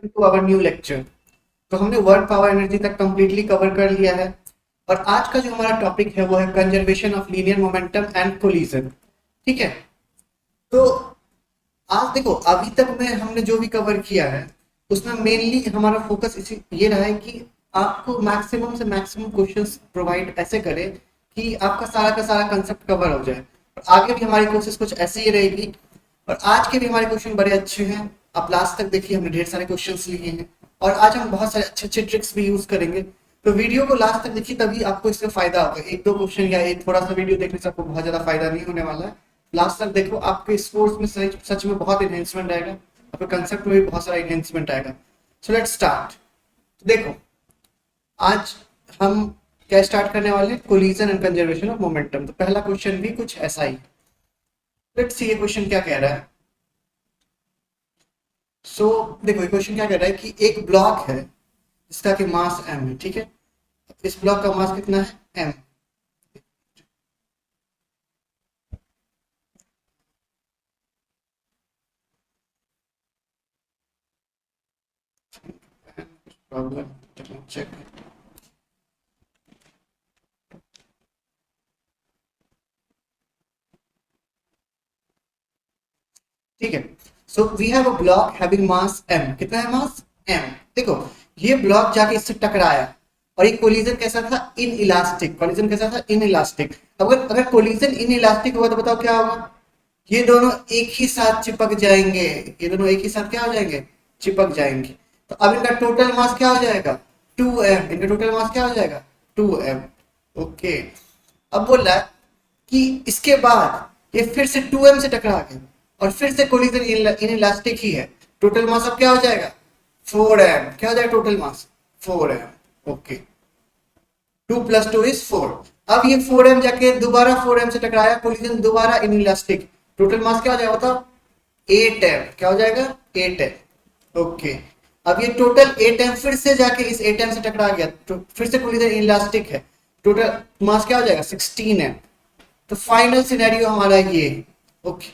To our new lecture. तो हमने work power energy तक कंप्लीटली कवर कर लिया है और आज का जो हमारा टॉपिक है वो है conservation of linear momentum and collision. ठीक है। तो आज देखो अभी तक में हमने जो भी कवर किया है उसमें मेनली हमारा फोकस इसी ये रहा है कि आपको मैक्सिमम से मैक्सिमम क्वेश्चंस प्रोवाइड ऐसे करें कि आपका सारा का सारा कंसेप्ट कवर हो जाए। और आगे भी हमारी कोशिश कुछ ऐसी ही रहेगी। और आज के भी हमारे क्वेश्चन बड़े अच्छे हैं। आप लास्ट तक देखिए, हमने ढेर सारे क्वेश्चंस लिए हैं और आज हम बहुत सारे अच्छे अच्छे ट्रिक्स भी यूज करेंगे। तो वीडियो को लास्ट तक देखिए, तभी आपको इससे फायदा होगा। एक दो क्वेश्चन या एक थोड़ा सा वीडियो देखने से आपको बहुत ज्यादा फायदा नहीं होने वाला है। लास्ट तक देखो, आपके स्कोर्स में सच में बहुत इन्हेंसमेंट आएगा, आपके कंसेप्ट में भी बहुत सारा इन्हेंसमेंट आएगा। So let's start. देखो आज हम क्या स्टार्ट करने वाले हैं, collision and conservation of momentum. तो पहला क्वेश्चन भी कुछ ऐसा ही। लेट्स सी ये क्वेश्चन क्या कह रहा है। देखो ये क्वेश्चन क्या कह रहा है कि एक ब्लॉक है जिसका कि मास m है। ठीक है। इस ब्लॉक का मास कितना है, m। Problem check. ठीक है। So we have a block having mass m। कितना है मास m। देखो ये ब्लॉक जाके इससे टकराया और ये कोलिजन कैसा था, इन इलास्टिक। कोलिजन कैसा था, इन इलास्टिक। अगर अगर कोलिजन इन इलास्टिक हुआ तो बताओ क्या होगा। ये दोनों एक ही साथ चिपक जाएंगे। ये दोनों एक ही साथ क्या हो जाएंगे, चिपक जाएंगे। तो अब इनका टोटल मास क्या हो जाएगा, 2m। इनका टोटल मास क्या हो जाएगा, 2m। ओके। अब बोल रहा है कि इसके बाद ये फिर से 2m से टकरा गए और फिर से कोलिजन इन इलास्टिक ही है। टोटल मास अब क्या हो जाएगा, 4m। क्या हो जाएगा टोटल मास, 4m। ओके। 2 + 2 = 4। अब ये 4m जाके दोबारा 4m से टकराया, कोलिजन दोबारा इन इलास्टिक। टोटल मास क्या हो जाएगा बताओ, 8m। क्या हो जाएगा, 8m। ओके। अब ये टोटल 8m फिर से जाके इस 8m से टकरा गया, तो फिर से कोलिजन इन इलास्टिक है। टोटल मास क्या हो जाएगा, 16m। तो फाइनल सिनेरियो हमारा ये। ओके।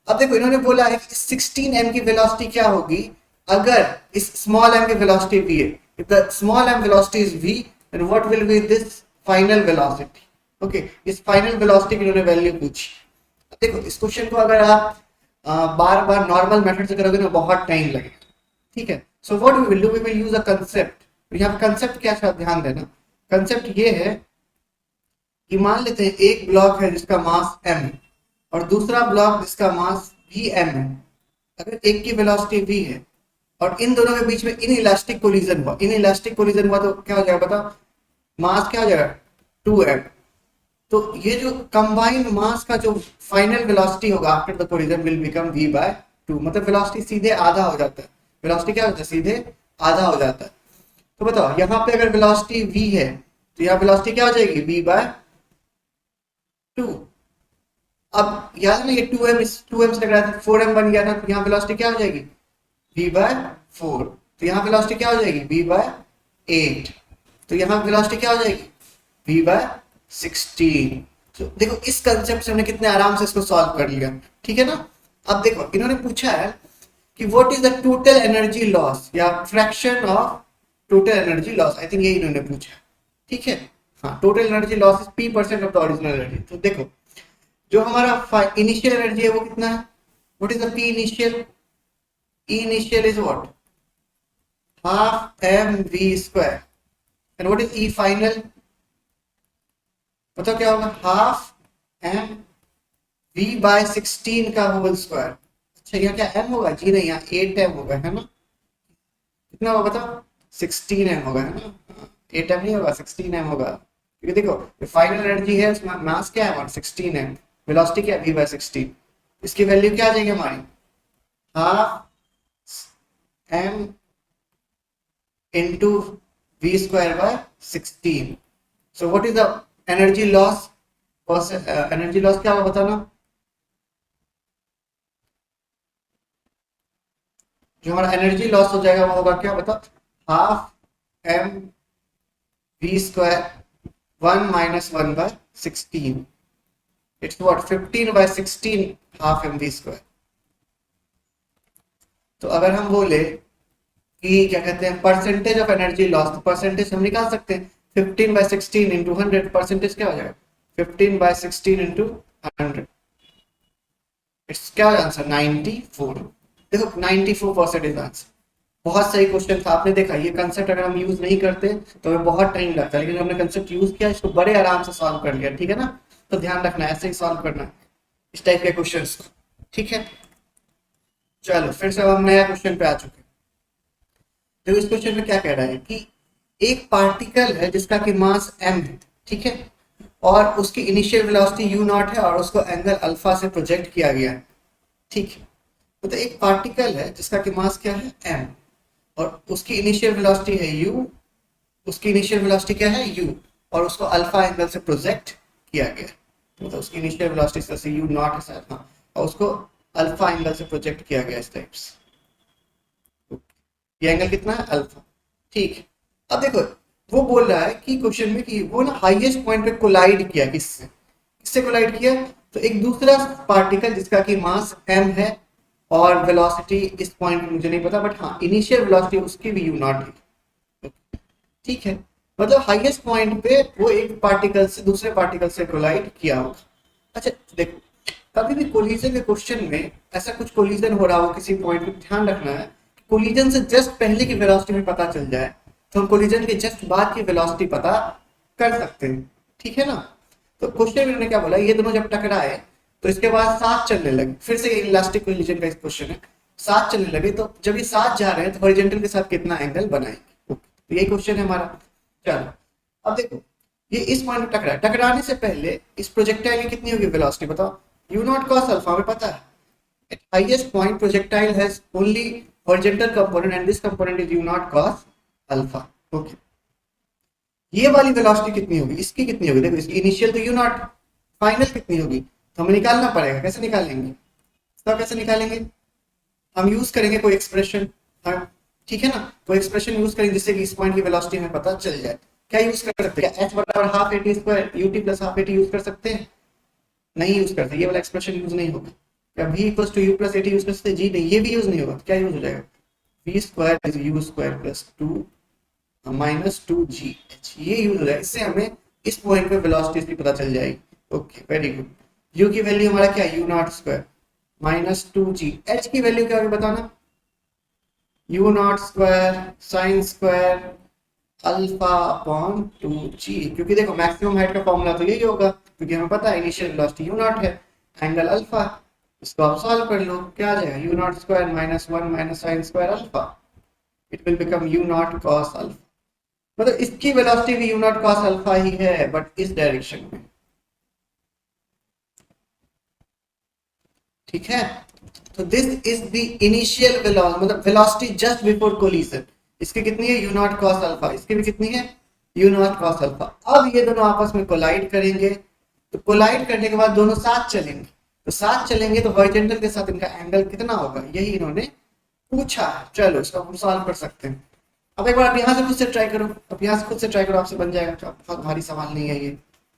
अब देखो इन्होंने बोला है कि 16m की वेलोसिटी क्या होगी अगर इस स्मॉल m की वेलोसिटी v है। If the small m velocity is v, then what will be this final velocity। Okay. इस फाइनल वेलोसिटी की इन्होंने वैल्यू पूछी। देखो इस क्वेश्चन को अगर आप बार बार नॉर्मल मेथड से करोगे ना बहुत टाइम लगेगा। ठीक है। So what we will do, we will use a concept. यहाँ पे कंसेप्ट क्या है ध्यान देना। कंसेप्ट ये है कि मान लेते हैं एक ब्लॉक है जिसका मास m है और दूसरा ब्लॉक जिसका मास भी m है। अगर एक की वेलोसिटी v है और इन दोनों के बीच में इन इलास्टिक कोलिजन हुआ, इन इलास्टिक कोलिजन हुआ तो क्या हो जाएगा बताओ, मास क्या हो जाएगा, 2m। तो ये जो कंबाइंड मास का जो फाइनल वेलोसिटी होगा after the collision will become v/2। मतलब वेलोसिटी सीधे आधा हो जाता है। वेलोसिटी क्या होता है, सीधे आधा हो जाता है। तो बताओ यहाँ पे अगर वेलोसिटी v है तो यहाँ वेलोसिटी क्या हो जाएगी, v/2। अब याद ना ये 2m से टकराया था, 4m बन गया था, तो यहाँ वेलोसिटी क्या हो जाएगी, v/4। तो यहाँ वेलोसिटी क्या हो जाएगी, v/8। तो यहाँ वेलोसिटी क्या हो जाएगी, v/16। तो देखो इस कंसेप्ट से हमने कितने आराम से इसको सॉल्व कर लिया। ठीक है ना। अब देखो इन्होंने पूछा है कि what is the total energy loss या fraction of total energy loss. I think यही इन्होंने पूछा है। ठीक है। हाँ, total energy loss is p% of the original energy. तो देखो जो हमारा इनिशियल एनर्जी है वो कितना है, what is the p initial. E initial is what, half mv square। and what is E final, बताओ क्या होगा, हाफ एम v/16 का होल स्क्वायर। अच्छा यहाँ क्या m होगा, जी नहीं, यहाँ 8m होगा, है ना। कितना होगा बताओ, 16m होगा, है ना। 8m नहीं होगा, 16m होगा। क्योंकि देखो फाइनल एनर्जी है उसमें मास क्या है, 16m। वेलोसिटी क्या है, v/16। इसकी वैल्यू क्या आ जाएगी हमारी, half m into v²/16। So what is the energy loss, energy loss क्या होगा बताना। जो हमारा एनर्जी लॉस हो जाएगा वो होगा क्या बता, half m v², 1 - 1/16। It's what, 15/16 half m v²। तो अगर हम बोले कि क्या कहते हैं परसेंटेज ऑफ एनर्जी लॉस, तो परसेंटेज हम निकाल सकते हैं 15/16 इंटू 100, परसेंटेज क्या हो जाएगा 15/16 इंटू 100, इट्स क्या आंसर 94। देखो 94% आंसर, बहुत सही क्वेश्चन था। आपने देखा ये कंसेप्ट अगर हम यूज नहीं करते तो हमें बहुत टाइम लगता है, लेकिन हमने कंसेप्ट यूज किया, इसको बड़े आराम से सॉल्व कर लिया, ठीक है ना। तो ध्यान रखना ऐसे ही सॉल्व करना है इस टाइप के क्वेश्चंस को, ठीक है। चलो फिर से अब हम नया क्वेश्चन पे आ चुके हैं। तो इस क्वेश्चन में क्या कह रहा है कि एक पार्टिकल है जिसका कि मास m है, ठीक है, और उसकी इनिशियल वेलोसिटी u नॉट है और उसको एंगल अल्फा से प्रोजेक्ट किया गया है, ठीक है। तो एक पार्टिकल है जिसका कि मास क्या है m और उसकी इनिशियल वेलोसिटी है u, उसकी इनिशियल वेलोसिटी क्या है u और उसको अल्फा एंगल से प्रोजेक्ट किया गया, मतलब उसकी इनिशियल वेलोसिटी से u नॉट है शायद, हाँ, और उसको अल्फा एंगल से प्रोजेक्ट किया गया इस टाइप से। ये एंगल कितना है अल्फा, ठीक है। अब देखो वो बोल रहा है कि क्वेश्चन में कि वो ना हाईएस्ट पॉइंट पे कोलाइड किया, किससे किससे कोलाइड किया, तो एक दूसरा पार्टिकल जिसका कि मास m है और वेलोसिटी इस पॉइंट पे मुझे नहीं पता, बट हाँ इनिशियल वेलोसिटी उसकी भी u नॉट है, ठीक है। मतलब हाईएस्ट पॉइंट पे वो एक पार्टिकल से दूसरे पार्टिकल से कोलाइड किया होगा। अच्छा देखो कभी भी कोलिजन के क्वेश्चन में ऐसा कुछ कोलिजन हो रहा हो किसी पॉइंट पे, ध्यान रखना है कोलिजन से जस्ट पहले की वेलोसिटी में पता चल जाए तो हम कोलिजन के जस्ट बाद की वेलोसिटी पता कर सकते हैं, ठीक है ना। तो क्वेश्चन में क्या बोला, ये दोनों जब टकराए तो इसके बाद साथ चलने लगे, फिर से इलास्टिक कोलिजन का क्वेश्चन है, साथ चलने लगे तो जब ये साथ जा रहे हैं तो हॉरिजॉन्टल के साथ कितना एंगल बनाएंगे, तो यही क्वेश्चन है हमारा। चलो अब देखो ये इस पॉइंट में टकरा, टकराने से पहले इस प्रोजेक्टाइल की कितनी होगी वेलोसिटी बताओ, u नॉट cos अल्फा हमें पता है। At highest point projectile has only horizontal component and this component is u naught cos alpha, okay। ये वाली वेलोसिटी कितनी होगी, इसकी कितनी होगी, देखो इसकी इनिशियल तो u नॉट, फाइनल कितनी होगी, तो हमें निकालना पड़ेगा, कैसे निकालेंगे, तो कैसे निकालेंगे, हम यूज करेंगे कोई एक्सप्रेशन, हाँ ठीक है ना, कोई एक्सप्रेशन यूज करेंगे जिससे कि इस पॉइंट की वेलोसिटी हमें पता चल जाए। क्या यूज कर सकते हैं, h बराबर half at square ut plus half at use कर सकते हैं, नहीं यूज करते, ये वाला एक्सप्रेशन यूज नहीं होगा। क्या v equals to u plus at use कर सकते हैं, जी नहीं, ये भी यूज नहीं होगा, क्या यूज हो जाएगा v square is u square plus 2 minus 2gh, ये यूज हो जाएगा, इससे हमें इस पॉइंट पे वेलोसिटी इसकी पता चल जाएगी। ओके वेरी गुड, u की वैल्यू हमारा क्या है u not square minus 2g, h की वैल्यू क्या होगी बताना, u not square sine square alpha upon 2g, क्योंकि देखो मैक्सिमम हाइट का फॉर्मूला तो यही होगा, क्योंकि हमें पता है इनिशियल वेलोसिटी u नॉट है, एंगल अल्फा, इसको आप सॉल्व कर लो, क्या आ जाएगा u not square minus 1 minus sine square alpha, it will become u naught cos alpha, मतलब इसकी वेलोसिटी भी u नॉट cos अल्फा ही है बट इस डायरेक्शन में, ठीक है। तो this is the initial velocity, मतलब वेलोसिटी जस्ट बिफोर कोलिजन, इसकी कितनी है u नॉट cos अल्फा, इसकी भी कितनी है u नॉट cos अल्फा। अब ये दोनों आपस में कोलाइड करेंगे, तो कोलाइड करने के बाद दोनों साथ चलेंगे, तो साथ चलेंगे तो हॉरिजॉन्टल के साथ इनका एंगल कितना होगा, यही इन्होंने पूछा है। चलो इसको हम सॉल्व कर सकते हैं। अब एक बार आप यहाँ से खुद से ट्राई करो, अब यहाँ से खुद से ट्राई करो, आपसे बन जाएगा, तो बहुत भारी सवाल नहीं है ये,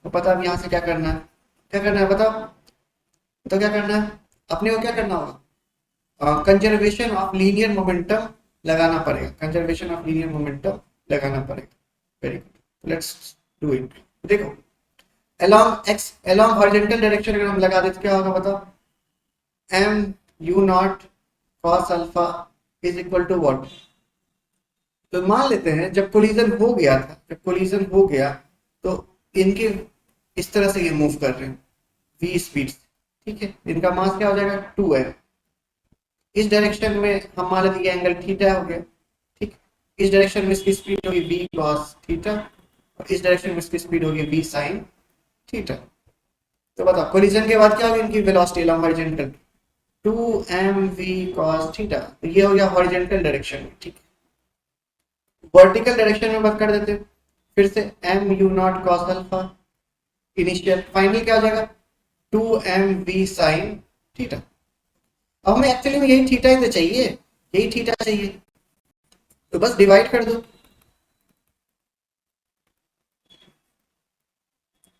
तो पता अब यहाँ से क्या करना है, क्या करना है बताओ, तो क्या करना है, अपने को क्या करना होगा, कंजर्वेशन ऑफ लीनियर मोमेंटम लगाना पड़ेगा, कंजर्वेशन ऑफ लीनियर मोमेंटम लगाना पड़ेगा। Very good, let's do it. देखो along x along horizontal direction अगर हम लगा दें तो क्या होगा बताओ, m u naught cos alpha is equal to what, तो मान लेते हैं जब कोलिजन हो गया था, जब कोलिजन हो गया तो इनके इस तरह से ये मूव कर रहे हैं v स्पीड से, ठीक है, इनका मास क्या हो जाएगा 2m, इस डायरेक्शन में हम मान लेते हैं एंगल थीटा हो गया, ठीक, इस डायरेक्शन में इसकी स्पीड होगी v cos थीटा और इस डायरेक्शन में इसकी स्पीड होगी v sin थीटा। तो बताओ कोलिजन के बाद क्या होगी इनकी velocity along horizontal 2mv cos theta, तो ये हो गया हॉरिजॉन्टल डायरेक्शन में, ठीक। वर्टिकल डायरेक्शन में बात कर देते हैं, फिर से m u naught cos alpha initial, final क्या हो जाएगा 2mv sin थीटा। अब हमें एक्चुअली में यही थीटा ही तो चाहिए, यही थीटा चाहिए, तो बस डिवाइड कर दो,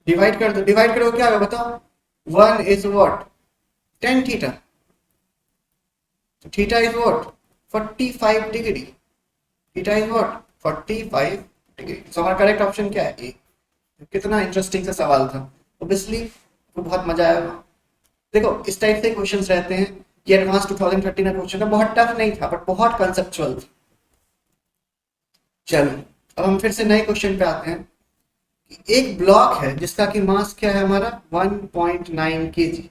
डिवाइड कर दो, डिवाइड करो क्या होगा बताओ, 1 इज व्हाट tan थीटा, तो theta is what 45 degree, theta is what 45 degree. तो हमारा करेक्ट ऑप्शन क्या है ए। कितना इंटरेस्टिंग सा सवाल था, ऑब्वियसली तो बहुत मजा आएगा। देखो इस टाइप से क्वेश्चंस रहते हैं। ये एडवांस 2013 का क्वेश्चन था, बहुत टफ नहीं था बट बहुत कंसेप्चुअल था। चलो अब हम फिर से नए क्वेश्चन पे आते हैं। एक ब्लॉक है जिसका कि मास क्या है हमारा 1.9 kg।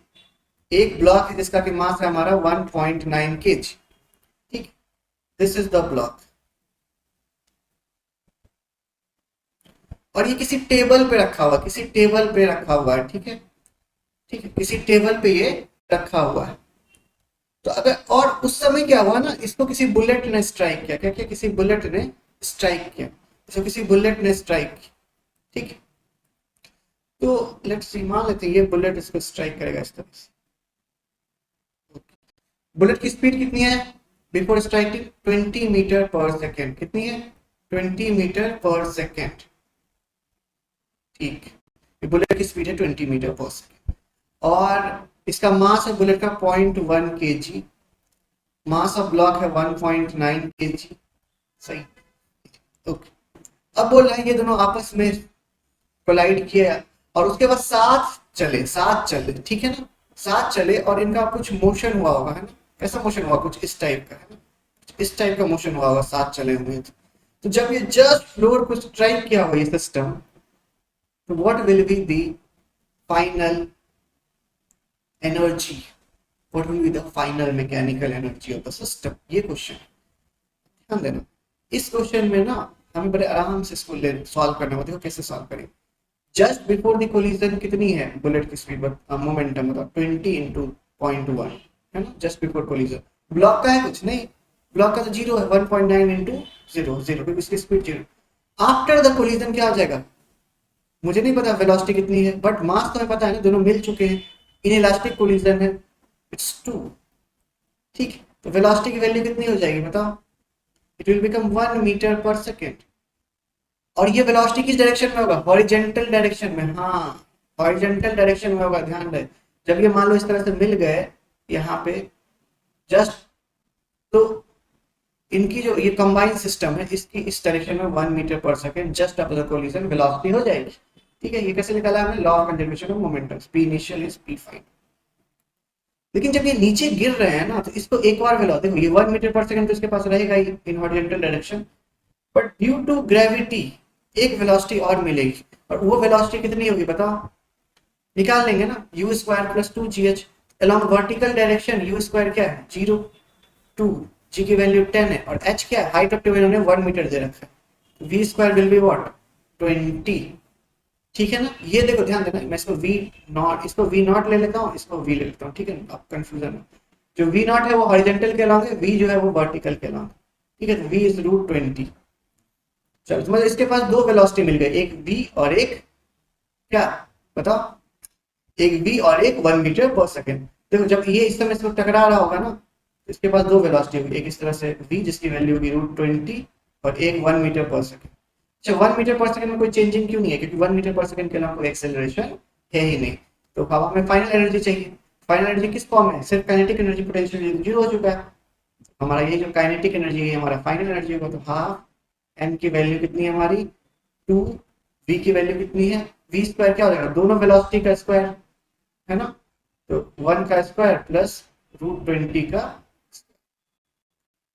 एक ब्लॉक है जिसका कि मास है हमारा 1.9 kg। ठीक, दिस इज द ब्लॉक और ये किसी टेबल पे रखा हुआ, किसी टेबल पे रखा हुआ है। ठीक है, ठीक है, किसी टेबल पे ये रखा हुआ है। तो अगर और उस समय क्या हुआ ना, इसको किसी बुलेट ने स्ट्राइक किया। क्या किया? किसी बुलेट ने स्ट्राइक किया, इसको किसी बुलेट ने स्ट्राइक किया। ठीक है, तो लेट्स सी, मान लेते हैं ये बुलेट इसको स्ट्राइक करेगा इस तरह से। बुलेट की स्पीड कितनी है बिफोर स्ट्राइकिंग? 20 मीटर पर सेकेंड। कितनी है? 20 मीटर पर सेकेंड। ठीक, बुलेट की स्पीड है 20 मीटर पर सेकेंड और इसका मास है बुलेट का 0.1 kg। मास ऑफ ब्लॉक है 1.9 kg। सही, ओके। अब बोल रहा है ये दोनों आपस में कोलाइड किया और उसके बाद साथ चले। ठीक है ना, साथ चले और इनका कुछ मोशन हुआ होगा, है ना? कैसा मोशन हुआ? कुछ इस टाइप का, है ना? इस टाइप का मोशन हुआ होगा, साथ चले हुए। तो जब ये जस्ट फ्लोर को स्ट्राइक किया हुआ ये सिस्टम, तो what will be the final energy? What will be the final mechanical energy of the system? ये क्वेश्चन ध्यान देना। इस क्वेश्चन में ना हमें बड़े आराम से इसको सॉल्व करना होता है। कैसे सॉल्व करें? जस्ट बिफोर द कोलिजन कितनी है बुलेट की स्पीड? मोमेंटम बताओ। 20 इंटू 0.1, है ना? Just before collision. ब्लॉक का है कुछ नहीं, ब्लॉक का तो जीरो है। 1.9 इंटू जीरो, क्योंकि इसकी speed zero. After the collision क्या आ जाएगा मुझे नहीं पता, वेलोसिटी कितनी है, बट मास तो हमें पता है ना, दोनों मिल चुके हैं। इनइलास्टिक कोलिजन है, इट्स 2। ठीक, तो वेलोसिटी की वैल्यू कितनी हो जाएगी बताओ? इट विल बिकम 1 मीटर पर सेकेंड। और ये वेलोसिटी किस डायरेक्शन में होगा? हॉरिजेंटल डायरेक्शन में। हाँ, हॉरिजेंटल डायरेक्शन में होगा, ध्यान रहे। जब ये मान लो इस तरह से मिल गए यहाँ पे जस्ट, तो इनकी जो ये कंबाइंड सिस्टम है इसकी इस डायरेक्शन में 1 मीटर पर second just after the collision velocity हो जाएगी। ठीक है, ये कैसे निकाला हमने? Law of conservation of momentum, P initial is P final. लेकिन जब ये नीचे गिर रहे हैं ना, तो इसको एक बार वेलोसिटी, देखो ये 1 मीटर पर सेकेंड तो इसके पास रहेगा ही in horizontal direction, but due to gravity एक वेलोसिटी और मिलेगी। और वो वेलोसिटी कितनी होगी बताओ? निकाल लेंगे ना, u square plus 2gh। Along vertical direction u square क्या है? 0, 2, g की वैल्यू 10 है और h क्या है? हाइट ऑफ टेबल इन्होंने 1 मीटर दे रखा है। v square will be what? 20। ठीक है ना, ये देखो ध्यान देना, मैं इसको v नॉट, इसको v नॉट ले लेता हूँ, इसको v ले लेता हूँ। ठीक है, अब कंफ्यूजन है। जो v नॉट है वो हॉरिजेंटल के अलॉन्ग है, v जो है वो वर्टिकल के अलॉन्ग। ठीक है, तो v इज √20। चलो तो मतलब इसके पास दो वेलोसिटी मिल गई, एक v और एक क्या बताओ? एक v और एक 1 मीटर पर सेकेंड। देखो जब ये इस समय इसको टकरा रहा होगा ना, तो इसके पास दो वेलोसिटी होगी, एक इस तरह से v जिसकी वैल्यू होगी √20 और एक 1 मीटर पर सेकेंड। अच्छा, 1 मीटर पर सेकेंड में कोई चेंजिंग क्यों नहीं है? क्योंकि 1 मीटर पर सेकेंड के अलावा कोई एक्सेलरेशन है ही नहीं। तो अब हमें फाइनल एनर्जी चाहिए। फाइनल एनर्जी किस फॉर्म में? सिर्फ काइनेटिक एनर्जी, पोटेंशियल जीरो हो चुका है। हमारा ये जो काइनेटिक एनर्जी है हमारा फाइनल एनर्जी होगा। तो हाफ m की वैल्यू कितनी है हमारी? 2, v की वैल्यू कितनी है? v स्क्वायर क्या हो जाएगा? दोनों वेलोसिटी का स्क्वायर, है ना? तो 1 का स्क्वायर प्लस √20 का,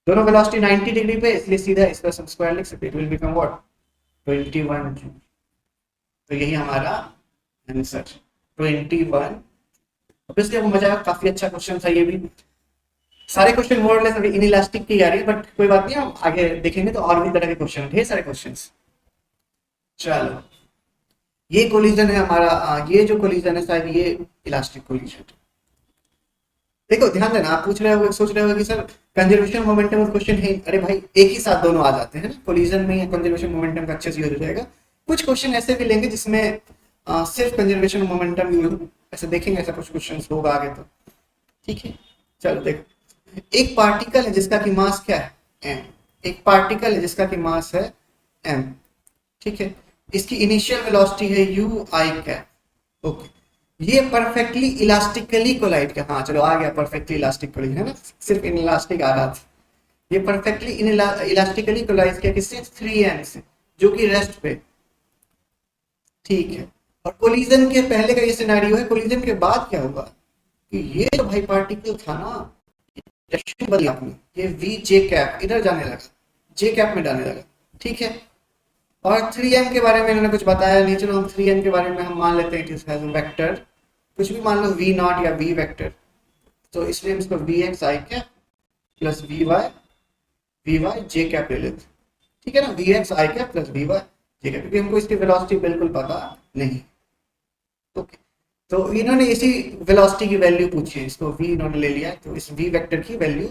दोनों वेलोसिटी 90 डिग्री पे, इसलिए सीधा इसका सब स्क्वायर लिख सकते हैं। It will become what? 21 joule. तो यही हमारा आंसर 21। ऑब्वियसली आपको मजा आया, काफी अच्छा क्वेश्चन था ये भी। सारे क्वेश्चन मोर लेस अभी इनइलास्टिक की आ रही है, बट कोई बात नहीं, हम आगे देखेंगे तो और भी तरह के क्वेश्चन, ढेर सारे क्वेश्चंस। चलो, ये कोलिजन है हमारा, ये जो कोलिजन है शायद ये इलास्टिक कोलिजन। देखो ध्यान देना, आप पूछ रहे हो, सोच रहे हो कि सर कंजर्वेशन मोमेंटम और क्वेश्चन है, अरे भाई एक ही साथ दोनों आ जाते हैं ना, कोलिजन में कंजर्वेशन मोमेंटम का अच्छे से यूज हो जाएगा। कुछ क्वेश्चन ऐसे भी लेंगे जिसमें सिर्फ कंजर्वेशन मोमेंटम यूज, ऐसे देखेंगे, ऐसा कुछ क्वेश्चन होगा आगे तो। ठीक है, चलो देखो, एक पार्टिकल है जिसका की मास क्या है? m। एक पार्टिकल है जिसका की मास है m। ठीक है, इसकी इनिशियल वेलोसिटी है u I कैप। ओके, ये परफेक्टली इलास्टिकली कोलाइड का, हाँ चलो आ गया परफेक्टली इलास्टिक कोलाइड, है ना? सिर्फ इनइलास्टिक आ रहा था। ये परफेक्टली इन इलास्टिकली कोलाइज किया किससे, 3m से, जो कि रेस्ट पे, ठीक है। और कोलिजन के पहले का ये सिनेरियो है, कोलिजन के बाद क्या होगा कि ये तो भाई पार्टिकल था ना, डायरेक्शन बदली आपने, ये वी जे कैप इधर जाने लगा, जे कैप में जाने लगा, ठीक है। और 3m के बारे में इन्होंने कुछ बताया नहीं, चलो हम 3m के बारे में हम मान लेते हैं it is has a vector, कुछ भी मान लो v नॉट या v वेक्टर, तो इसलिए हम इसको vx i cap plus vy J cap ले लेते, ठीक है ना, vx i cap plus vy J cap, क्योंकि हमको इसकी वेलोसिटी बिल्कुल पता नहीं, ओके। तो इन्होंने इसी वेलोसिटी की वैल्यू पूछी है, इसको v इन्होंने ले लिया है, तो इस v वेक्टर की वैल्यू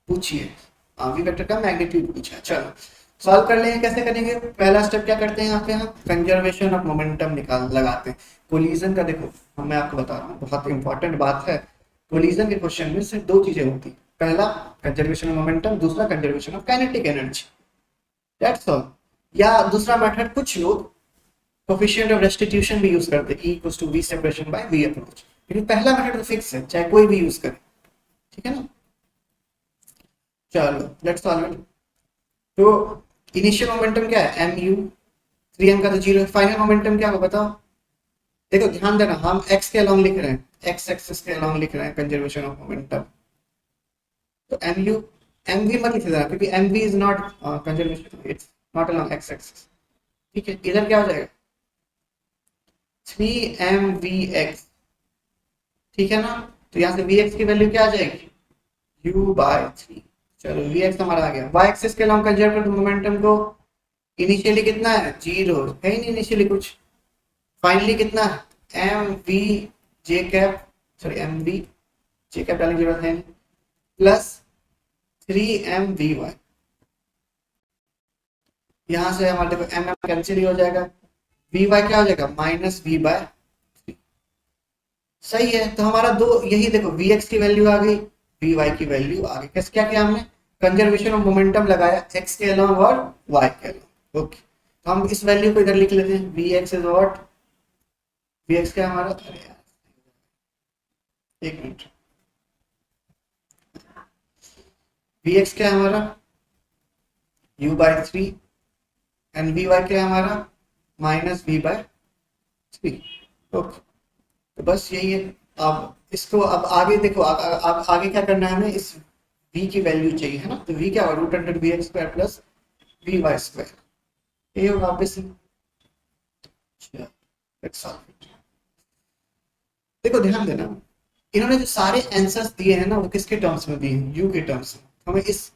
पूछी है, v वेक्टर का मैग्नीट्यूड पूछा है। चलो सॉल्व कर लेंगे, कैसे करेंगे, पहला स्टेप क्या करते हैं यहाँ पे, हम कंजर्वेशन ऑफ मोमेंटम निकाल लगाते हैं। कोलिजन का देखो, मैं आपको बता रहा हूँ बहुत इंपॉर्टेंट बात है, कोलिजन के क्वेश्चन में सिर्फ दो चीजें होती, पहला कंजर्वेशन ऑफ मोमेंटम, दूसरा conservation of kinetic energy, that's all. या दूसरा मेथड कुछ लोग कोफिशिएंट ऑफ रेस्टिट्यूशन भी यूज करते हैं, E equals to V separation by V approach, लेकिन पहला मेथड तो फिक्स है, चाहे कोई भी यूज करे, ठीक है ना। चलो लेट्स सॉल्व इट। तो इनिशियल मोमेंटम क्या है, mu, 3m का तो जीरो है, फाइनल मोमेंटम क्या होगा बताओ, देखो ध्यान देना, हम x के अलोंग लिख रहे हैं, x एक्सिस के अलोंग लिख रहे हैं कंजर्वेशन ऑफ मोमेंटम, तो mu, mv मत लिख देना, क्योंकि mv is not conservation, it's not along x axis, ठीक है। इधर क्या हो जाएगा 3mvx, ठीक है ना, तो यहाँ से vx की वैल्यू क्या आ जाएगी u/3, चलो vx हमारा आ गया। y एक्सिस के अलोंग कंजर्व कर दो मोमेंटम को, इनिशियली कितना है, जीरो है ही नहीं इनिशियली कुछ, फाइनली कितना है m v j cap, sorry m v j cap डालने की जरूरत है, प्लस 3mvy, यहां से हमारे देखो एम एम कैंसिल ही हो जाएगा, वी वाई क्या हो जाएगा -v/3, सही है। तो हमारा दो यही देखो, वी एक्स की वैल्यू आ गई, वी वाई की वैल्यू आ गई, कैसे क्या किया हमने, कंजर्वेशन ऑफ मोमेंटम लगाया एक्स के अलोंग और वाई के अलोंग, ओके। तो हम इस वैल्यू को इधर लिख लेते हैं, v x is what, v x क्या हमारा, अरे यार एक मिनट, वी एक्स क्या है हमारा u/3 एंड वी वाई क्या है हमारा -v/3, ओके। तो बस यही है, अब इसको अब आगे देखो, अब आगे क्या करना है हमें, इस v की वैल्यू चाहिए है ना, तो v क्या होगा √(vx² प्लस vy², ये होगा ऑब्वियसली। देखो ध्यान देना, इन्होंने जो सारे आंसर्स दिए हैं ना, वो किसके टर्म्स में दिए हैं, u के टर्म्स में, हमें इस,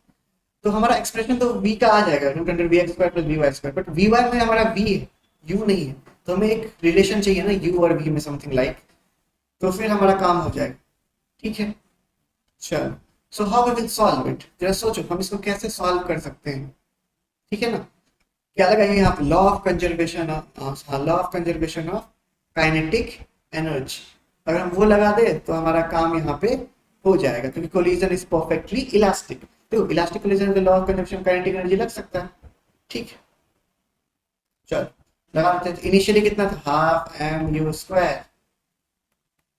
तो हमारा एक्सप्रेशन तो v का आ जाएगा √(vx² plus vy², but vy में हमारा v है, u नहीं है, तो हमें एक रिलेशन चाहिए ना u और v में, समथिंग लाइक, तो फिर हमारा काम हो जाएगा, ठीक है। चलो so how we will solve it, जरा सोचो हम इसको कैसे सॉल्व कर सकते हैं, ठीक है ना। क्या लगा यहाँ पे law of conservation of kinetic energy, अगर हम वो लगा दे तो हमारा काम यहाँ पे हो जाएगा, क्योंकि कोलिजन इज परफेक्टली इलास्टिक, तो इलास्टिक कोलिजन में law of conservation kinetic energy लग सकता है, ठीक है। चलो लगा देते हैं, इनिशियली कितना था, half m u square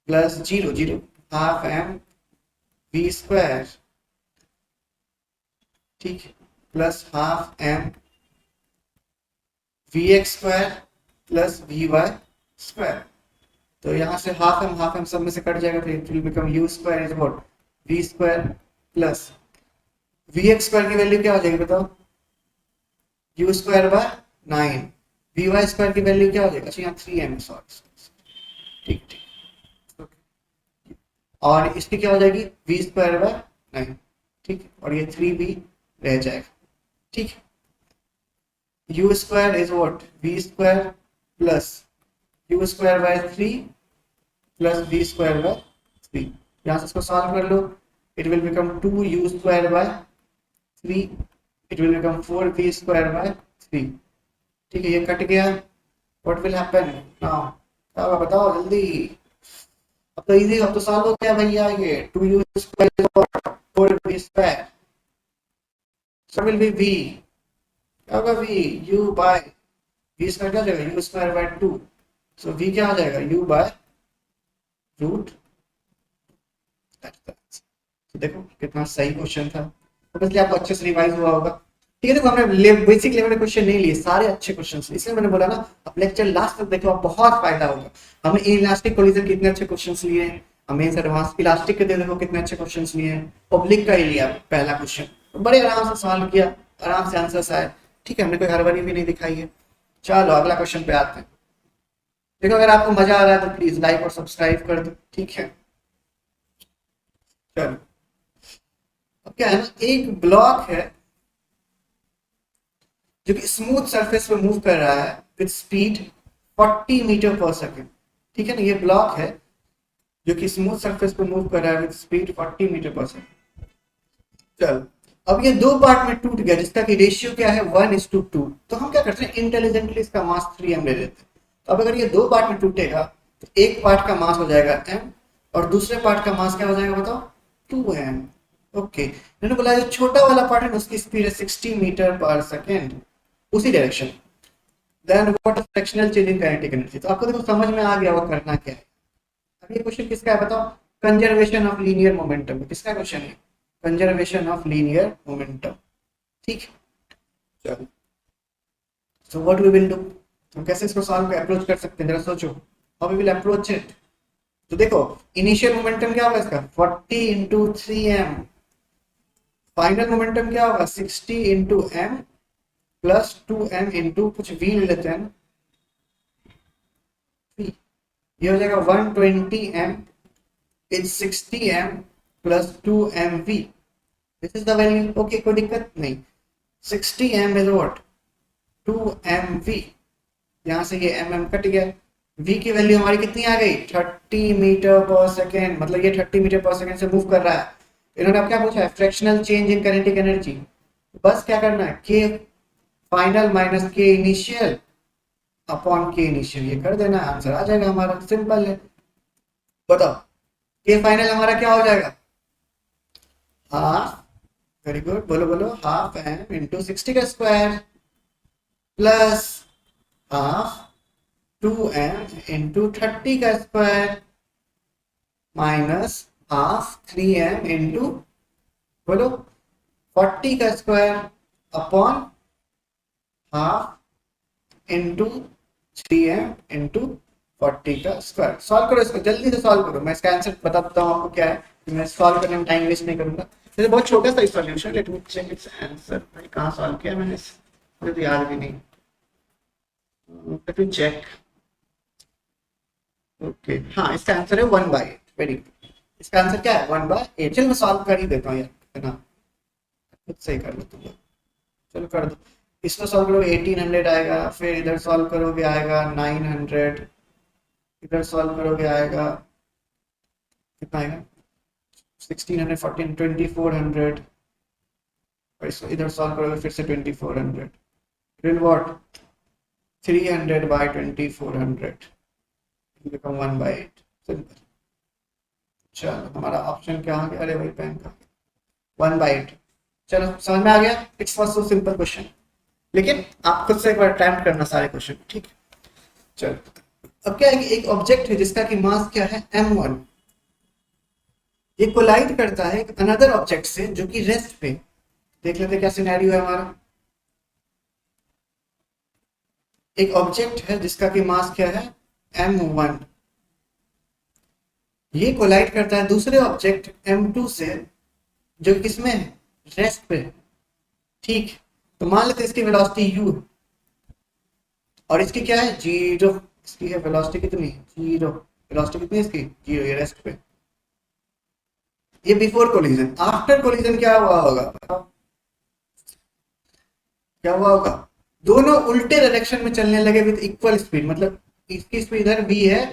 plus zero half M we square, ठीक है, plus half M v x square plus v y square, तो यहाँ से हाफ एम सब में से कट जाएगा, तो it will become u square is what v square plus v x square की वैल्यू क्या हो जाएगी बताओ, u square by 9, v y square की वैल्यू क्या हो जाएगा, अच्छा यहाँ 3m, ठीक ठीक, और इसकी क्या हो जाएगी वी स्क्वायर बाय 9, ठीक, और ये 3b रह जाएगा, ठीक। u square is what v square plus u square by 3 plus v square by 3, यहाँ से इसको सॉल्व कर लो, it will become 2u square by 3, it will become 4v square by 3, ठीक है, ये कट गया, व्हाट विल हैपन नाउ, क्या होगा बताओ जल्दी, अब तो इजी, अब तो सॉल्व हो गया भैया, ये 2u स्क्वायर और 4v square, so will be v, क्या होगा v u by v square क्या हो जाएगा u square by 2, so v क्या हो जाएगा u बाय रूट, तो देखो कितना सही क्वेश्चन था, ऑब्वियसली आपको अच्छे से रिवाइज हुआ होगा। ठीक है, देखो हमने बेसिक लेवल के क्वेश्चन नहीं लिए, सारे अच्छे क्वेश्चन, इसलिए मैंने बोला ना आप लेक्चर लास्ट तक देखो, आप बहुत फायदा होगा। हमने इलास्टिक कोलिजन कितने अच्छे क्वेश्चन लिए हैं, हमें एडवांस इलास्टिक के देखो कितने अच्छे क्वेश्चन लिए हैं, पब्लिक का ही लिया पहला क्वेश्चन, तो बड़े आराम से सॉल्व किया, आराम से आंसर्स आए। ठीक है, हमने कोई हड़बड़ी भी नहीं दिखाई है। चलो अगला क्वेश्चन पे आते हैं। देखो अगर आपको मजा आ रहा है तो प्लीज लाइक और सब्सक्राइब कर दो। ठीक है, चलो अब क्या है ना, एक ब्लॉक है जो कि स्मूथ सरफेस पे मूव कर रहा है विद स्पीड 40 मीटर पर सेकेंड। ठीक है ना, ये ब्लॉक है जो कि स्मूथ सरफेस पे मूव कर रहा है विद स्पीड 40 मीटर पर सेकेंड। चलो अब ये दो पार्ट में टूट गया जिसका कि रेशियो क्या है 1:2। तो हम क्या करते हैं, इंटेलिजेंटली इसका मास 3m ले लेते हैं। तो अब अगर ये दो पार्ट में टूटेगा तो एक पार्ट का मास हो जाएगा m और दूसरे पार्ट का मास क्या हो जाएगा बताओ, 2m। ओके, मैंने बोला जो छोटा वाला पार्ट है उसकी स्पीड है 60 मीटर पर सेकेंड उसी direction. Then what is fractional change in kinetic energy. तो आपको देखो समझ में आ गया वो करना क्या है। अब ये क्वेश्चन किसका है बताओ, कंजर्वेशन ऑफ लीनियर मोमेंटम। किसका क्वेश्चन है, कंजर्वेशन ऑफ लीनियर मोमेंटम। ठीक, चलो so what we will do, हम कैसे इसको सॉल्व अप्रोच कर सकते हैं, जरा सोचो how we will approach it. तो देखो इनिशियल मोमेंटम क्या होगा इसका 40 इंटू 3m, फाइनल मोमेंटम क्या होगा 60 into m plus 2m into कुछ v ले लेते हैं, ये हो जाएगा 120m is 60m plus 2mv। This is the value. Okay, कोई दिक्कत नहीं। 60m इज व्हाट 2mv, यहां से ये mm कट गया, v की वैल्यू हमारी कितनी आ गई 30 मीटर पर सेकेंड, मतलब ये 30 मीटर पर सेकेंड से मूव कर रहा है। इन्होंने अब क्या पूछा है, fractional change in kinetic energy. बस क्या करना है, k final minus k initial upon के इनिशियल, ये कर देना, आंसर आ जाएगा हमारा, सिंपल है। बताओ के फाइनल हमारा क्या हो जाएगा, हाफ, वेरी गुड, बोलो बोलो, हाफ एम इंटू 60 का square plus half 2m into 30 का square minus half 3m into बोलो 40 का square upon half into 3m into 40 का स्क्वायर। सॉल्व करो इसको, जल्दी से सॉल्व करो, मैं इसका आंसर बता देता हूँ आपको क्या है, मैं सॉल्व करने में टाइम वेस्ट नहीं करूंगा। जैसे बहुत छोटा सा solution, let me check its answer. भाई कहाँ सॉल्व किया मैंने, मुझे तो याद भी नहीं, लेट मी चेक। ओके हाँ, इसका आंसर है 1/8। वेरी गुड, इसका आंसर क्या है 1/8। चलो मैं सॉल्व कर ही देता हूँ यार, है ना, खुद से ही कर लो तुम लोग। चलो कर दो, इसको सॉल्व करोगे 1800 आएगा, फिर इधर सॉल्व करोगे आएगा 900, इधर सॉल्व करोगे आएगा कितना आएगा 1600, 14, 2400, और इसको इधर सॉल्व करोगे फिर से 2400, फिर व्हाट 300 बाय 2400 बिकम 1/8। सिंपल। चलो हमारा ऑप्शन क्या आ गया, अरे भाई पेन का 1/8। चलो समझ में आ गया, it's was so simple question, लेकिन आप खुद से एक बार अटेम्प्ट करना सारे क्वेश्चन, ठीक है। चलो अब क्या है कि एक ऑब्जेक्ट है जिसका कि मास क्या है m1, ये कोलाइड करता है एक अनदर ऑब्जेक्ट से जो कि रेस्ट पे। देख लेते क्या सिनेरियो है हमारा, एक ऑब्जेक्ट है जिसका कि मास क्या है m1, ये कोलाइड करता है दूसरे ऑब्जेक्ट m2 से जो किसमें है रेस्ट पे। ठीक, तो मान लेते हैं इसकी वेलोसिटी u और इसकी क्या है 0, इसकी है वेलोसिटी कितनी 0, वेलोसिटी कितनी है इसकी 0, ये रेस्ट पे। ये बिफोर कोलिजन, आफ्टर कोलिजन क्या हुआ होगा, क्या हुआ होगा, दोनों उल्टे डायरेक्शन में चलने लगे विद इक्वल स्पीड, मतलब इसकी स्पीड इधर भी है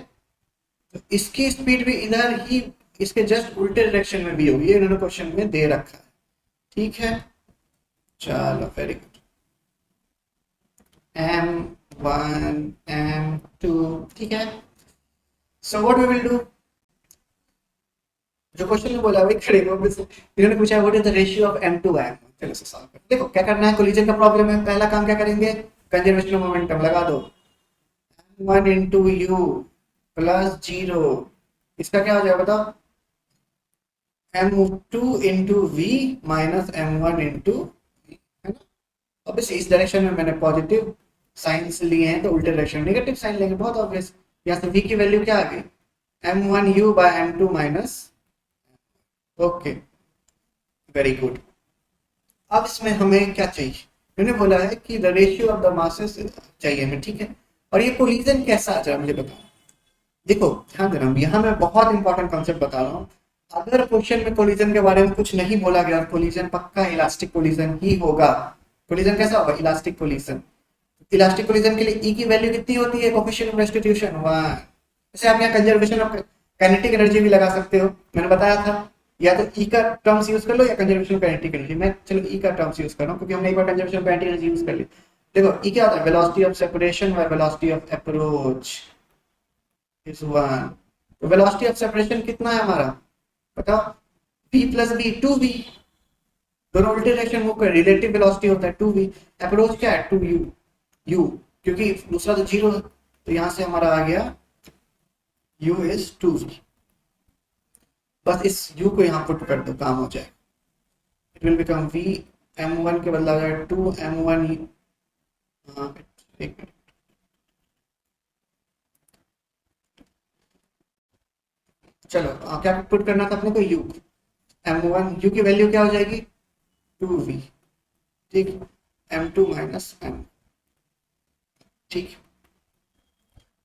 तो इसकी स्पीड भी इधर ही इसके जस्ट उल्टे डायरेक्शन में भी होगी, ये इन्होंने क्वेश्चन में दे रखा है। ठीक है, चलो वेरी गुड, m1 m2, ठीक है। So what we will do, जो क्वेश्चन में बोला वही करेंगे, इन्होंने पूछा what is the ratio of m to m। चलो इसे सॉल्व करें। देखो क्या करना है, कोलिजन का प्रॉब्लम है, पहला काम क्या करेंगे, कंजर्वेशन ऑफ मोमेंटम लगा दो, m1 into u प्लस 0, इसका क्या हो जाएगा बताओ m2 into we minus m1 into, है ना। ऑब्वियसली इस डायरेक्शन में मैंने पॉजिटिव साइंस लिए हैं तो उल्टे डायरेक्शन नेगेटिव साइन लेंगे, बहुत ऑब्वियस। यहाँ से v की वैल्यू क्या आ गई, m1u by m2 minus. Okay, very good. अब इसमें हमें क्या चाहिए, मैंने बोला है कि the ratio of the masses चाहिए हमें, ठीक है। और ये कोलिजन कैसा आ जाए मुझे बताओ। देखो ध्यान देना, यहाँ मैं बहुत इंपॉर्टेंट कॉन्सेप्ट बता रहा हूँ। अगर क्वेश्चन में कोलिजन के बारे में कुछ नहीं बोला गया, कोलिजन पक्का इलास्टिक कोलिजन ही होगा। कोलिजन कैसा होगा, इलास्टिक कोलिजन। इलास्टिक कोलिजन के लिए ई की वैल्यू कितनी होती है, कोफिशिएंट ऑफ रेस्टिट्यूशन 1। जैसे आप यहाँ कंजर्वेशन ऑफ काइनेटिक एनर्जी भी लगा सकते हो, मैंने बताया था। या तो ई का टर्म्स यूज कर लो या कंजर्वेशन काइनेटिक एनर्जी। मैं चलो ई का टर्म्स यूज कर रहा हूँ क्योंकि हमने एक बार कंजर्वेशन काइनेटिक एनर्जी यूज कर ली। देखो ई क्या होता है, velocity of separation by velocity of approach is 1। तो वेलोसिटी ऑफ सेपरेशन कितना है हमारा, बताओ, v प्लस v 2v। दोनों उल्टे डायरेक्शन मूव कर, रिलेटिव वेलोसिटी होता है 2v। अप्रोच क्या है 2u, u क्योंकि दूसरा तो जीरो है, तो यहां से हमारा आ गया u इज 2v। बस इस u को यहाँ पुट कर दो, काम हो जाए। It will become v, m1 के बदला हो जाएगा 2m1। हाँ एक मिनट, चलो क्या पुट करना था अपने को, u। m1 u की वैल्यू क्या हो जाएगी 2v, ठीक। m2 माइनस m, ठीक।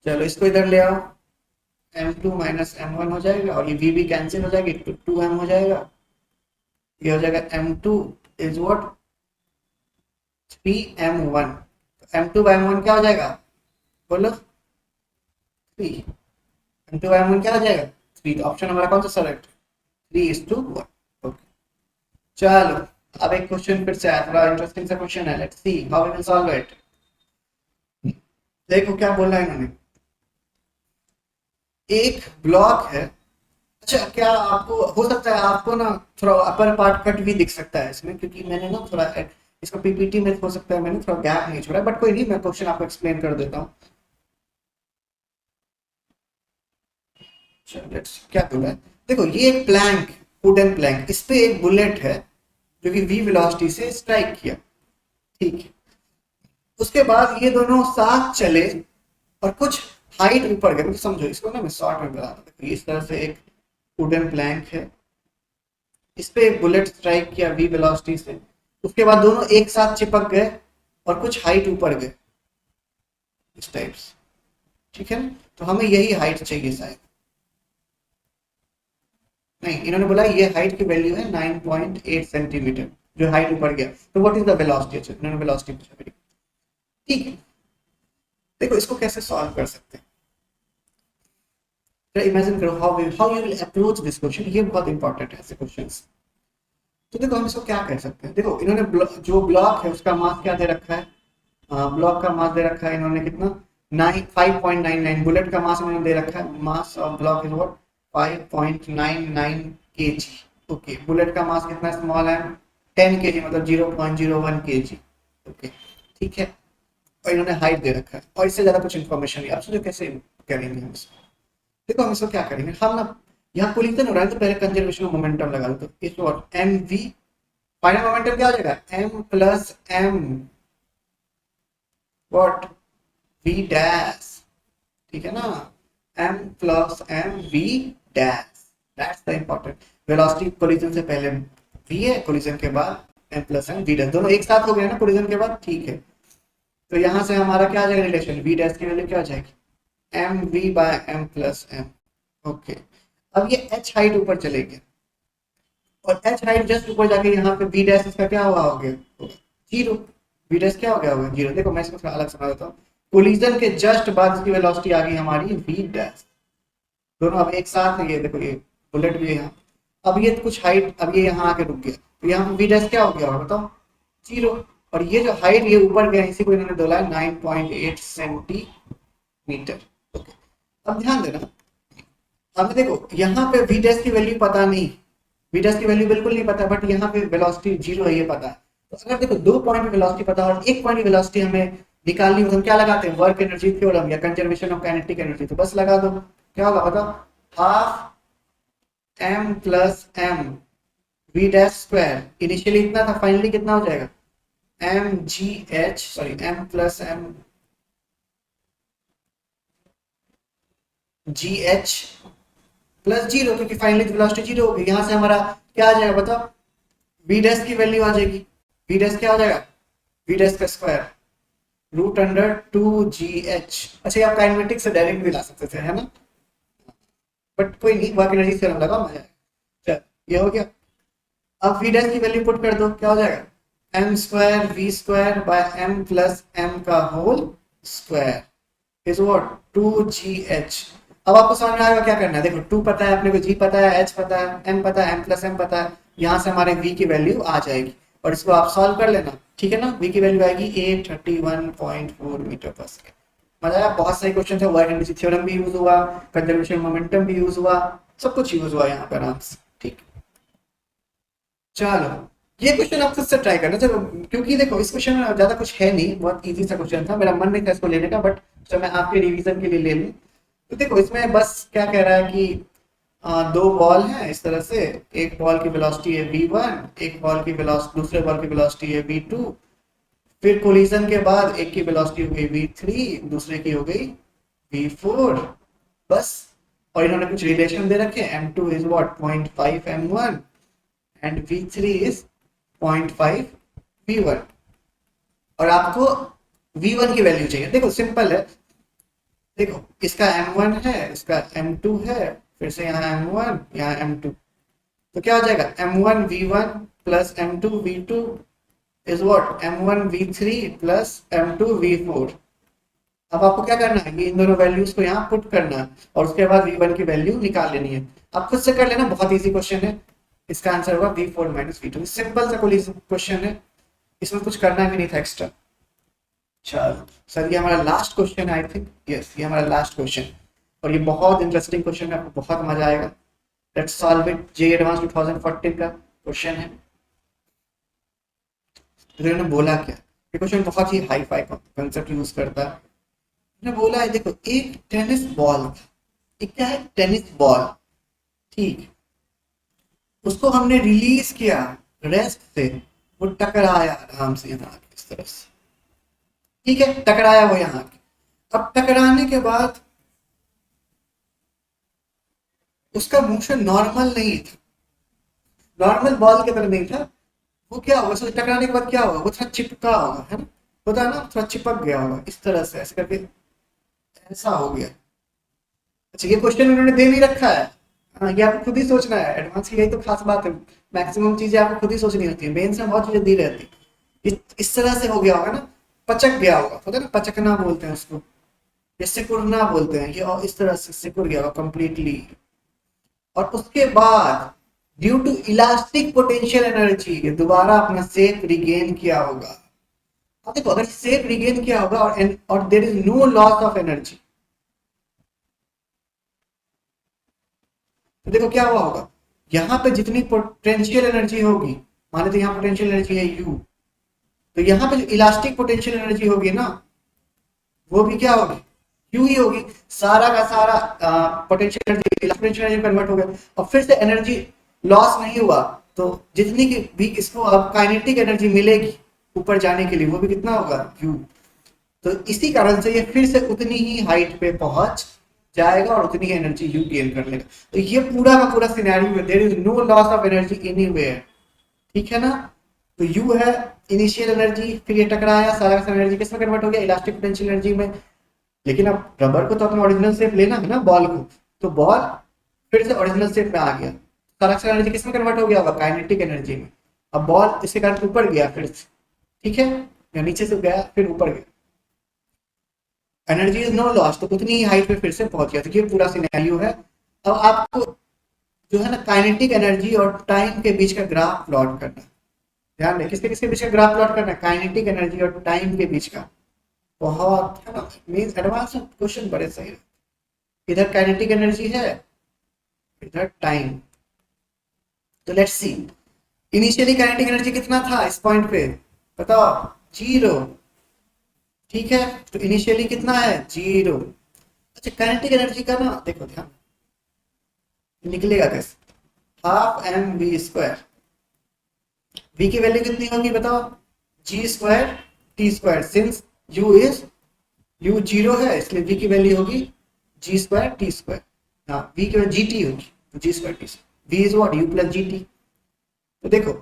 चलो इसको इधर ले आओ, m2 माइनस m1 हो जाएगा और ये v भी कैंसिल हो जाएगी, तो 2m हो जाएगा। ये हो जाएगा m2 is what 3m1। m2 bye m1 क्या हो जाएगा, बोलो 3। m2 बाय m1 क्या हो जाएगा 3। तो ऑप्शन हमारा कौन सा सेलेक्ट, 3:1। ओके, चलो अब एक क्वेश्चन फिर से आया, थोड़ा इंटरेस्टिंग सा क्वेश्चन है, let's see how we will solve it. देखो क्या बोला है इन्होंने, एक ब्लॉक है। अच्छा, क्या आपको हो सकता है आपको ना थोड़ा अपर पार्ट कट भी दिख सकता है इसमें, क्योंकि मैंने ना थोड़ा इसको पीपीटी में हो सकता है मैंने थोड़ा गैप नहीं छोड़ा, बट कोई नहीं, मैं क्वेश्चन आपको एक्सप्लेन कर देता हूँ। लेट्स, क्या बोला है, देखो ये एक प्लैंक, वुडन प्लैंक, इस पे एक बुलेट है जो कि v वेलोसिटी से स्ट्राइक किया, ठीक। उसके बाद ये दोनों साथ चले और कुछ हाइट ऊपर गए, समझो इसको ना मैं शॉर्ट में बता दूं। इस तरह से एक वुडन प्लैंक है, इस पे एक बुलेट स्ट्राइक किया v वेलोसिटी से, उसके बाद दोनों एक साथ चिपक गए और कुछ हाइट ऊपर गए, इस टाइप से, ठीक है। तो हमें यही हाइट चाहिए शायद, नहीं इन्होंने बोला ये हाइट की वैल्यू है 9.8 सेंटीमीटर, जो हाइट ऊपर गया। तो व्हाट इज द वेलोसिटी, अच्छा इन्होंने वेलोसिटी पूछा, ठीक है। देखो इसको कैसे सॉल्व कर सकते हैं, तो इमेजिन करो how you will approach this question, ये बहुत इंपॉर्टेंट है ऐसे क्वेश्चंस। तो देखो हम इसको क्या कर सकते हैं, देखो इन्होंने जो ब्लॉक है उसका मास क्या दे रखा है, ब्लॉक का मास दे रखा है इन्होंने कितना 5.99, बुलेट का मास इन्होंने दे रखा है, mass of block is what 5.99 kg। Okay, bullet का मास कितना स्मॉल है 10 kg, मतलब 0.01 kg। ओके, ठीक है। और इन्होंने हाइट दे रखा है और इससे ज्यादा कुछ इन्फॉर्मेशन नहीं। आप सोचो कैसे करेंगे हम इसको, देखो हम इसको क्या करेंगे, हम ना यहाँ कोलिजन हो रहा है तो पहले कंजर्वेशन ऑफ मोमेंटम लगा दो, इस what m v, final momentum क्या हो जाएगा m plus m what v dash, ठीक है ना, m plus m v dash, that's the important. Velocity collision से पहले v है, कोलिजन के बाद m plus m v dash, दोनों एक साथ हो गए ना कोलिजन के बाद, ठीक है। तो यहाँ से हमारा क्या आ जाएगा रिलेशन, v डैश की वैल्यू क्या हो जाएगी m v by M plus m. Okay, अब ये h हाइट ऊपर चलेगी और h हाइट जस्ट ऊपर जाके यहाँ पे v डैश इसका क्या हुआ हो गया जीरो, v डैश क्या हो गया होगा जीरो। देखो मैं इसको थोड़ा अलग समझा देता हूँ, कोलिजन के जस्ट बाद इसकी वेलोसिटी आ गई हमारी v डैश, दोनों अब एक साथ है, ये देखो ये बुलेट भी है यहाँ, अब ये कुछ हाइट, अब ये यहाँ आके रुक गया, तो यहाँ पे v डैश क्या हो गया होगा बताओ जीरो। और ये जो हाइट ये ऊपर गया, इसी को इन्होंने बोला है 9.8 सेंटीमीटर। ओके, अब ध्यान देना, अब देखो यहाँ पे v डैश की वैल्यू पता नहीं, v डैश की वैल्यू बिल्कुल नहीं पता, बट यहाँ पे वेलोसिटी जीरो है ये पता है। तो अगर देखो 2 पॉइंट पे वेलोसिटी पता है और 1 पॉइंट की वेलोसिटी हमें निकालनी हो तो हम क्या लगाते हैं, वर्क एनर्जी थ्योरम या कंजर्वेशन ऑफ काइनेटिक एनर्जी, तो बस लगा दो, क्या होगा बताओ, half m plus m v dash square, initially इतना था, फाइनली कितना हो जाएगा, m g h, sorry m plus m g h plus zero, क्योंकि फाइनली वेलोसिटी जीरो होगी। यहां से हमारा क्या आ जाएगा बताओ, वी डैश की वैल्यू आ जाएगी, वी डैश क्या हो जाएगा, वी डैश का स्क्वायर रूट अंडर टू जी एच। अच्छा, ये आप काइनेमेटिक्स से डायरेक्ट भी ला सकते थे, है ना, बट कोई नहीं, बाकी एनर्जी से लगा मजा आएगा। चल, ये हो गया। अब वी डैश की वैल्यू पुट कर दो, क्या हो जाएगा, M square V square by M plus M का whole square is what, two ji H. अब आपको समझ में आएगा क्या करना है, देखो टू पता है अपने को, जी पता है, एच पता है, एम पता है, एम प्लस एम पता है, यहाँ से हमारे वी की वैल्यू आ जाएगी और इसको आप सॉल्व कर लेना, ठीक है ना। वी की वैल्यू आएगी 831.4 मीटर पर सेकेंड। मजा आया, बहुत सारे क्वेश्चन थे, वर्क एनर्जी थ्योरम भी यूज हुआ, कंजर्वेशन मोमेंटम भी यूज हुआ, सब कुछ यूज हुआ यहाँ पर आराम से, ठीक। चलो, ये क्वेश्चन आप खुद से ट्राई करना, चलो, क्योंकि देखो इस क्वेश्चन में ज्यादा कुछ है नहीं, बहुत इजी सा क्वेश्चन था, मेरा मन नहीं था इसको लेने का, बट तो मैं आपके रिवीजन के लिए ले लूं। तो देखो इसमें बस क्या कह रहा है कि दो बॉल हैं इस तरह से, एक बॉल की वेलोसिटी है v1, एक बॉल की वेलोसिटी, दूसरे बॉल की वेलोसिटी है v2, फिर कोलिजन के बाद एक की वेलोसिटी हो गई v3, दूसरे की हो गई v4, बस। और इन्होंने कुछ रिलेशन दे रखे, m2 is what 0.5 m1 and v3 is 0.5 v1, और आपको v1 की वैल्यू चाहिए। देखो सिंपल है, देखो इसका m1 है, इसका m2 है, फिर से यहाँ m1, यहाँ m2, तो क्या हो जाएगा, m1 v1 plus m2 v2 is what m1 v3 plus m2 v4। अब आपको क्या करना है, ये इन दोनों वैल्यूज को यहाँ पुट करना है और उसके बाद v1 की वैल्यू निकाल लेनी है। आप खुद से कर लेना, बहुत इजी क्वेश्चन है, इसका आंसर होगा v4 माइनस v2। सिंपल सा क्वेश्चन है, इसमें कुछ करना भी नहीं था एक्स्ट्रा। चलो सर, ये हमारा लास्ट क्वेश्चन है, आई थिंक यस, ये हमारा लास्ट क्वेश्चन, और ये बहुत इंटरेस्टिंग क्वेश्चन है, आपको बहुत मजा आएगा। Let's solve it, J advance 2014 का क्वेश्चन है। तो इन्होंने बोला क्या, ये क्वेश्चन बहुत ही हाई फाई कंसेप्ट यूज करता है। इन्होंने बोला है, देखो एक टेनिस बॉल, एक क्या है, टेनिस बॉल, ठीक, उसको हमने रिलीज किया रेस्ट से, वो टकराया आराम से यहाँ इस तरह से, ठीक है, टकराया वो यहाँ। अब टकराने के बाद उसका मोशन नॉर्मल नहीं था, नॉर्मल बॉल की तरह नहीं था, वो क्या होगा, उससे टकराने के बाद क्या होगा, वो थोड़ा चिपका होगा, है ना, होता है ना, थोड़ा चिपक गया होगा इस तरह से, ऐसे करके ऐसा हो गया। अच्छा, ये क्वेश्चन उन्होंने दे नहीं रखा है, हाँ, ये आपको खुद ही सोचना है, एडवांस की यही तो खास बात है, मैक्सिमम चीजें आपको खुद ही सोचनी होती है, मेन से बहुत चीजें दी रहती है। इस तरह से हो गया होगा ना, पचक गया होगा, होता है ना, पचकना बोलते हैं उसको, ये सिकुड़ना बोलते हैं, ये और इस तरह से सिकुड़ गया होगा कंप्लीटली। और उसके बाद due to elastic potential energy ये दोबारा अपना शेप रिगेन किया होगा। अब देखो, अगर शेप रिगेन किया होगा और there is no loss of energy, तो देखो क्या हुआ होगा, यहाँ पे जितनी पोटेंशियल एनर्जी होगी, मान लेते यहाँ पोटेंशियल एनर्जी है यू, तो यहाँ पे जो इलास्टिक पोटेंशियल एनर्जी होगी ना, वो भी क्या होगी, यू ही होगी। सारा का सारा potential energy potential energy convert हो गया और फिर से एनर्जी लॉस नहीं हुआ, तो जितनी की भी इसको अब काइनेटिक एनर्जी मिलेगी ऊपर जाने के लिए, वो भी कितना होगा, यू। तो इसी कारण से ये फिर से उतनी ही हाइट पे पहुंच जाएगा और उतनी एनर्जी यू गेन कर लेगा। तो ये पूरा का पूरा सिनेरियो है, there is no loss of energy anywhere, ठीक है ना। तो यू है इनिशियल एनर्जी, फिर ये टकराया, सारा का सारा एनर्जी किस में कन्वर्ट हो गया, इलास्टिक पोटेंशियल एनर्जी में। लेकिन अब रबर को तो अपना ओरिजिनल शेप लेना है ना, बॉल को, तो बॉल फिर से ओरिजिनल शेप में आ गया, सारा का सारा एनर्जी किस में कन्वर्ट हो गया होगा, काइनेटिक एनर्जी में। अब बॉल इसके कारण ऊपर गया फिर से, ठीक है, या नीचे से गया फिर ऊपर गया, एनर्जी इज नो लॉस, तो उतनी ही हाइट पे फिर से पहुंच गया। तो ये पूरा सिनेरियो है। अब आपको जो है ना काइनेटिक एनर्जी और टाइम के बीच का ग्राफ प्लॉट करना है, ध्यान रहे, किसके किसके बीच का ग्राफ प्लॉट करना है, काइनेटिक एनर्जी और टाइम के बीच का। बहुत है ना, मींस एडवांस क्वेश्चन बड़े सही है। इधर काइनेटिक एनर्जी है, इधर टाइम। तो let's see, initially kinetic energy कितना था इस पॉइंट पे, बताओ, जीरो, ठीक है, तो इनिशियली कितना है, जीरो। अच्छा, काइनेटिक एनर्जी का ना देखो ध्यान, निकलेगा कैसे, half M we square. V की वैल्यू कितनी होगी बताओ, G square T square, since U zero है इसलिए वी की वैल्यू होगी जी स्क्वायर टी स्क्वायर। हाँ वी की वैल्यू जी टी होगी, तो G square T square, V is what U plus G T. तो देखो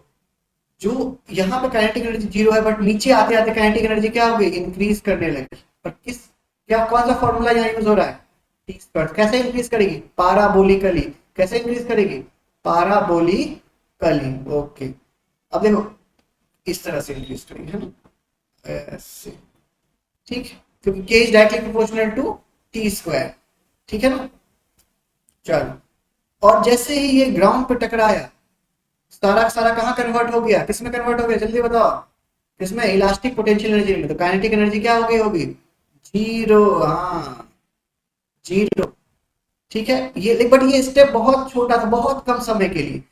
जो यहाँ पे काइनेटिक एनर्जी जीरो है बट नीचे आते आते काइनेटिक एनर्जी क्या हो गई, इंक्रीज करने लगी। पर किस, क्या कौन सा फॉर्मूला यहाँ यूज हो रहा है, टी स्क्वायर। कैसे इंक्रीज करेगी, पाराबोलिकली। कैसे इंक्रीज करेगी, पाराबोलिकली। ओके अब देखो इस तरह से इंक्रीज करेंगे है ना, ऐसे, ठीक है, क्योंकि K is directly proportional to t square, ठीक है ना। चलो और जैसे ही ये ग्राउंड पे टकराया सारा का सारा कहाँ कन्वर्ट हो गया, किसमें कन्वर्ट हो गया जल्दी बताओ, किसमें, इलास्टिक पोटेंशियल एनर्जी में। तो काइनेटिक एनर्जी क्या हो गई होगी, जीरो। हाँ जीरो, ठीक है। ये बट ये स्टेप बहुत छोटा था, बहुत कम समय के लिए,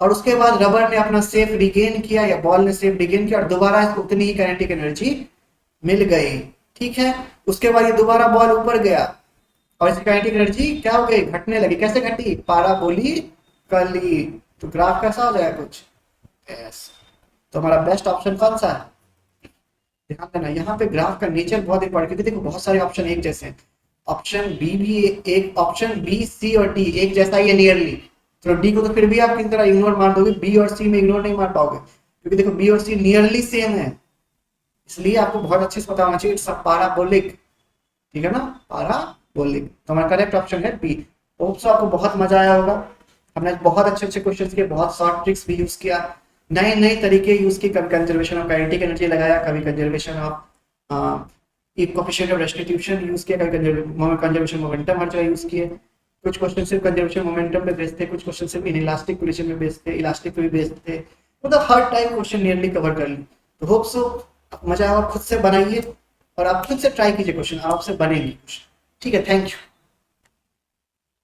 और उसके बाद रबर ने अपना सेफ रिगेन किया या बॉल ने सेफ रिगेन किया और दोबारा इसको उतनी ही काइनेटिक एनर्जी मिल गई, ठीक है। उसके बाद ये दोबारा बॉल ऊपर गया और इसकी काइनेटिक एनर्जी क्या हो गई, घटने लगी। कैसे घटी, पाराबोलिकली। तो ग्राफ कैसा हो जाएगा कुछ ऐसा। तो हमारा बेस्ट ऑप्शन कौन सा है, ध्यान देना यहाँ पे ग्राफ का नेचर बहुत इंपॉर्टेंट, क्योंकि देखो बहुत सारे ऑप्शन एक जैसे हैं। ऑप्शन बी भी एक, ऑप्शन बी सी और डी एक जैसा ही है नियरली। तो डी को तो फिर भी आप किसी तरह इग्नोर मार दोगे, बी और सी में इग्नोर नहीं मार पाओगे, क्योंकि देखो बी और सी नियरली सेम है, इसलिए आपको बहुत अच्छे से पता होना चाहिए, इट्स पाराबोलिक, ठीक है ना, पाराबोलिक। तो हमारा करेक्ट ऑप्शन है बी। होप सो आपको बहुत मजा आया होगा, हमने बहुत अच्छे अच्छे क्वेश्चन किए, बहुत शॉर्ट ट्रिक्स भी यूज किया, नए नए तरीके यूज किए, कभी कंजर्वेशन ऑफ काइनेटिक एनर्जी लगाया, कभी conservation of coefficient of restitution use किया, कभी कंजर्वेशन मोमेंटम हर जगह यूज किए। कुछ क्वेश्चन सिर्फ कंजर्वेशन मोमेंटम पे बेस्ड थे, कुछ क्वेश्चन सिर्फ इलास्टिक पोजीशन में बेस्ड थे, इलास्टिक पे भी बेस्ड थे, मतलब हर टाइप क्वेश्चन नियरली कवर कर ली। तो होप सो मजा आया, खुद से बनाइए और आप खुद से ट्राई कीजिए क्वेश्चन, आपसे बनेंगे क्वेश्चन, ठीक है। Thank you.